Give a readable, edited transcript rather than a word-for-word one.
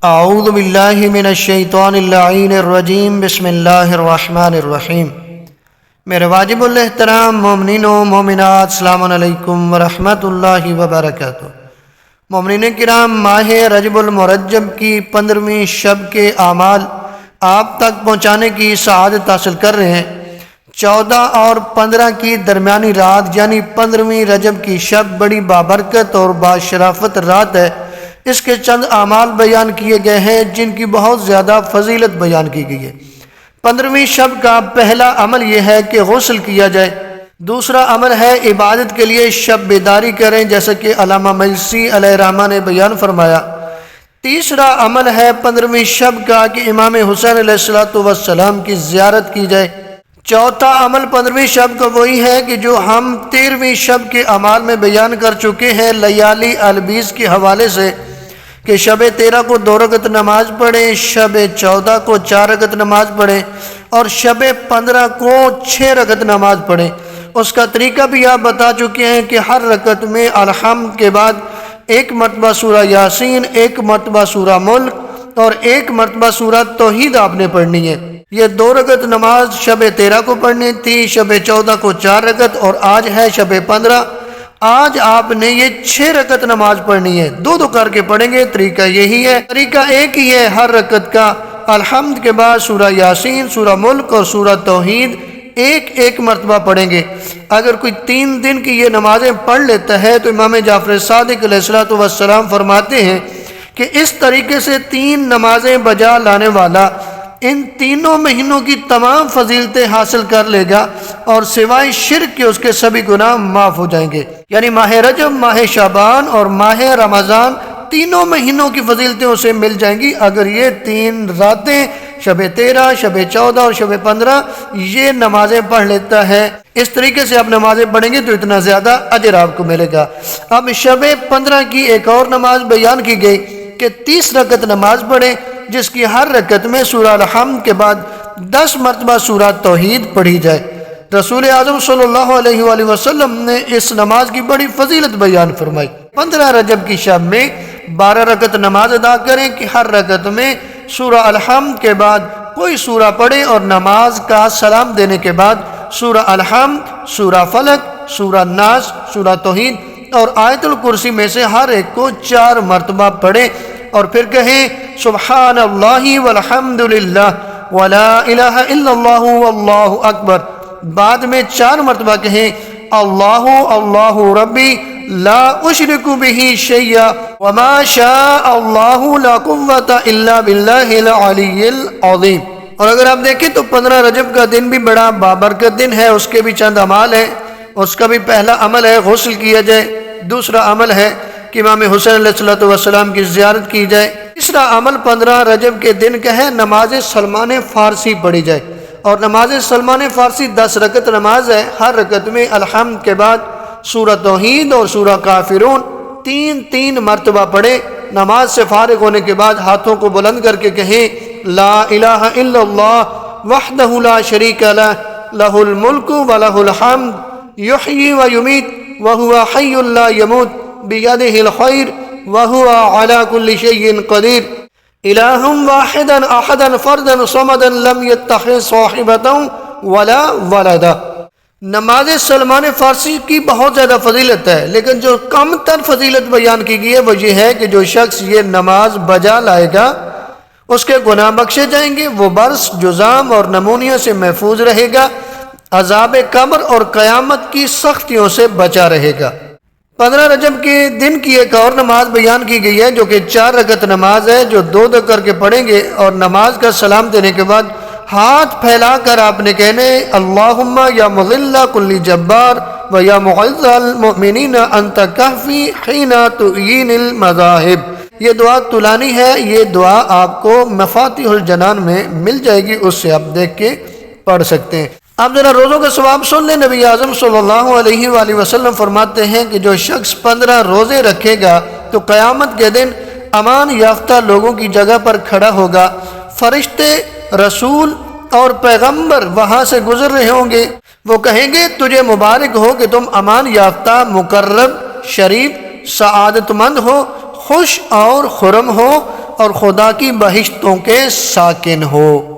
اعوذ باللہ من الشیطان اللعین الرجیم بسم اللہ الرحمن الرحیم۔ میرے واجب الاحترام مومنین و مومنات، السلام علیکم ورحمۃ اللہ وبرکاتہ۔ مومنین کرام، ماہ رجب المرجب کی 15ویں شب کے اعمال آپ تک پہنچانے کی سعادت حاصل کر رہے ہیں۔ 14 اور 15 کی درمیانی رات یعنی 15ویں رجب کی شب بڑی بابرکت اور باشرافت رات ہے۔ اس کے چند اعمال بیان کیے گئے ہیں جن کی بہت زیادہ فضیلت بیان کی گئی ہے۔ 15ویں شب کا پہلا عمل یہ ہے کہ غسل کیا جائے۔ دوسرا عمل ہے عبادت کے لیے شب بیداری کریں، جیسا کہ علامہ مجلسی علیہ الرحمہ نے بیان فرمایا۔ تیسرا عمل ہے 15ویں شب کا کہ امام حسین علیہ السلام کی زیارت کی جائے۔ چوتھا عمل 15ویں شب کا وہی ہے کہ جو ہم 13ویں شب کے اعمال میں بیان کر چکے ہیں لیالی البیز کے حوالے سے، کہ شب 13 کو 2 رکعت نماز پڑھیں، شب 14 کو 4 رکعت نماز پڑھیں اور شب 15 کو 6 رکعت نماز پڑھیں۔ اس کا طریقہ بھی آپ بتا چکے ہیں کہ ہر رکعت میں الحمد کے بعد 1 مرتبہ سورہ یاسین، 1 مرتبہ سورہ ملک اور 1 مرتبہ سورہ توحید آپ نے پڑھنی ہے۔ یہ 2 رکعت نماز شب 13 کو پڑھنی تھی، شب 14 کو 4 رکعت اور آج ہے شب 15۔ آج آپ نے یہ 6 رکعت نماز پڑھنی ہے، 2 کر کے پڑھیں گے۔ طریقہ یہی ہے، طریقہ ایک ہی ہے، ہر رکعت کا الحمد کے بعد سورہ یاسین، سورہ ملک اور سورہ توحید 1 مرتبہ پڑھیں گے۔ اگر کوئی 3 دن کی یہ نمازیں پڑھ لیتا ہے تو امام جعفر صادق علیہ السلام فرماتے ہیں کہ اس طریقے سے 3 نمازیں بجا لانے والا ان تینوں مہینوں کی تمام فضیلتیں حاصل کر لے گا اور سوائے شرک کے اس کے سبھی گناہ معاف ہو جائیں گے۔ یعنی ماہ رجب، ماہ شعبان اور ماہ رمضان تینوں مہینوں کی فضیلتیں اسے مل جائیں گی اگر یہ 3 راتیں شب 13، شب 14 اور شب 15 یہ نمازیں پڑھ لیتا ہے۔ اس طریقے سے آپ نمازیں پڑھیں گے تو اتنا زیادہ اجر آپ کو ملے گا۔ اب شب 15 کی ایک اور نماز بیان کی گئی کہ 30 رکعت نماز پڑھیں، جس کی ہر رکعت میں سورہ الحمد کے بعد 10 مرتبہ سورہ توحید پڑھی جائے۔ رسول اعظم صلی اللہ علیہ وآلہ وسلم نے اس نماز کی بڑی فضیلت بیان فرمائی۔ 15 رجب کی شب میں 12 رکعت نماز ادا کریں کہ ہر رکعت میں سورہ الحمد کے بعد کوئی سورہ پڑھیں اور نماز کا سلام دینے کے بعد سورہ الحمد، سورہ فلق، سورہ ناس، سورہ توحید اور آیت الکرسی میں سے ہر ایک کو 4 مرتبہ پڑھیں اور پھر کہیں سبحان اللہ والحمد للہ ولا الہ الا اللہ واللہ اکبر۔ بعد میں 4 مرتبہ کہیں اللہ اللہ ربی لا اشرک بہ شیئا وما شاء اللہ لا قوۃ الا باللہ العلی العظیم۔ اور اگر آپ دیکھیں تو 15 رجب کا دن بھی بڑا بابرکت دن ہے، اس کے بھی چند اعمال ہیں۔ اس کا بھی پہلا عمل ہے غسل کیا جائے، دوسرا عمل ہے کہ امام حسین علیہ السلام کی زیارت کی جائے، تیسرا عمل 15 رجب کے دن کا ہے نماز سلمان فارسی پڑھی جائے۔ اور نماز سلمان فارسی 10 رکعت نماز ہے، ہر رکعت میں الحمد کے بعد سورہ توحید اور سورہ کافرون 3 مرتبہ پڑھے۔ نماز سے فارغ ہونے کے بعد ہاتھوں کو بلند کر کے کہیں لا الہ الا اللہ وحدہ لا شریک لہ لہ الملک ولہ الحمد یحیی و یمیت وہو حی لا یموت بیدہ الخیر وہو علی کل شیء قدیر الہ واحدا احدا فردا صمدا لم یتخذ صاحبۃ ولا ولدا۔ نماز سلمان فارسی کی بہت زیادہ فضیلت ہے، لیکن جو کم تر فضیلت بیان کی گئی ہے وہ یہ ہے کہ جو شخص یہ نماز بجا لائے گا اس کے گناہ بخشے جائیں گے، وہ برس، جذام اور نمونیا سے محفوظ رہے گا، عذاب قبر اور قیامت کی سختیوں سے بچا رہے گا۔ 15 رجب کے دن کی ایک اور نماز بیان کی گئی ہے جو کہ 4 رکعت نماز ہے، جو 2 کر کے پڑھیں گے اور نماز کا سلام دینے کے بعد ہاتھ پھیلا کر آپ نے کہنے اللہم یا مضل کل جبار و یا معز المؤمنین انت کہفی حین تعین المذاہب۔ یہ دعا طولانی ہے، یہ دعا آپ کو مفاتیح الجنان میں مل جائے گی، اس سے آپ دیکھ کے پڑھ سکتے ہیں۔ آپ ذرا روزوں کا ثواب سن لیں۔ نبی اعظم صلی اللہ علیہ وآلہ وسلم فرماتے ہیں کہ جو شخص 15 روزے رکھے گا تو قیامت کے دن امان یافتہ لوگوں کی جگہ پر کھڑا ہوگا، فرشتے، رسول اور پیغمبر وہاں سے گزر رہے ہوں گے، وہ کہیں گے تجھے مبارک ہو کہ تم امان یافتہ، مقرب، شریف، سعادت مند ہو، خوش اور خرم ہو، اور خدا کی بہشتوں کے ساکن ہو۔